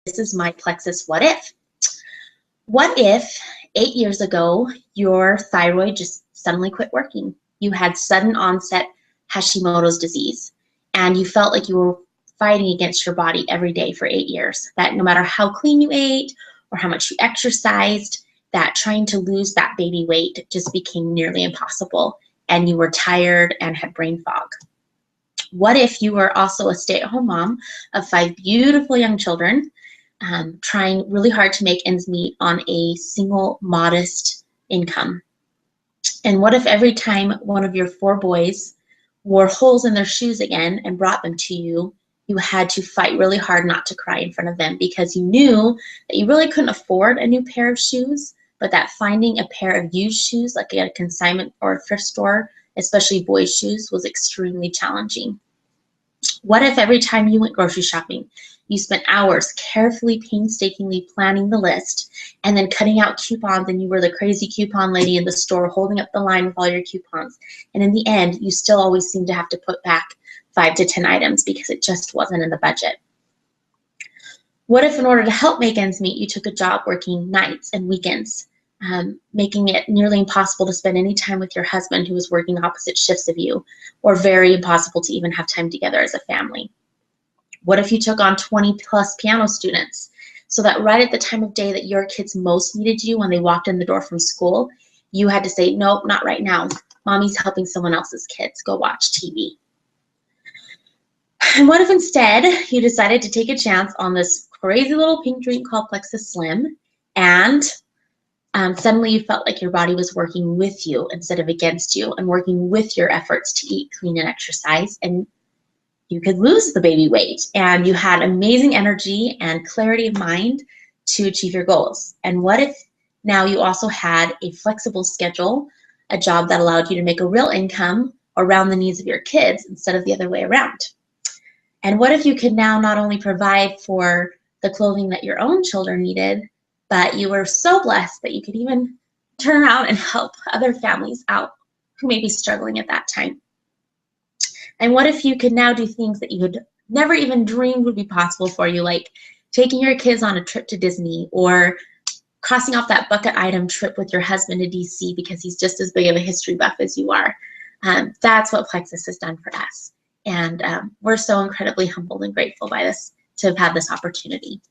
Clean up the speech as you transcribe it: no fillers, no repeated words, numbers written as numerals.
This is my Plexus what if. What if 8 years ago your thyroid just suddenly quit working? You had sudden onset Hashimoto's disease, and you felt like you were fighting against your body every day for 8 years. That no matter how clean you ate or how much you exercised, that trying to lose that baby weight just became nearly impossible, and you were tired and had brain fog. What if you were also a stay-at-home mom of 5 beautiful young children, trying really hard to make ends meet on a single modest income? And what if every time one of your 4 boys wore holes in their shoes again and brought them to you, you had to fight really hard not to cry in front of them because you knew that you really couldn't afford a new pair of shoes, but that finding a pair of used shoes like at a consignment or a thrift store, especially boys' shoes, was extremely challenging? What if every time you went grocery shopping, you spent hours carefully, painstakingly planning the list and then cutting out coupons, and you were the crazy coupon lady in the store holding up the line with all your coupons, and in the end, you still always seem to have to put back 5 to 10 items because it just wasn't in the budget? What if in order to help make ends meet, you took a job working nights and weekends, making it nearly impossible to spend any time with your husband who was working opposite shifts of you, or very impossible to even have time together as a family? What if you took on 20 plus piano students so that right at the time of day that your kids most needed you when they walked in the door from school, you had to say, nope, not right now. Mommy's helping someone else's kids. Go watch TV. And what if instead you decided to take a chance on this crazy little pink dream called Plexus Slim, and suddenly you felt like your body was working with you instead of against you, and working with your efforts to eat clean and exercise, and you could lose the baby weight, and you had amazing energy and clarity of mind to achieve your goals? And what if now you also had a flexible schedule, a job that allowed you to make a real income around the needs of your kids instead of the other way around? And what if you could now not only provide for the clothing that your own children needed, but you were so blessed that you could even turn around and help other families out who may be struggling at that time? And what if you could now do things that you had never even dreamed would be possible for you, like taking your kids on a trip to Disney, or crossing off that bucket item trip with your husband to DC because he's just as big of a history buff as you are? That's what Plexus has done for us. And we're so incredibly humbled and grateful by this, to have had this opportunity.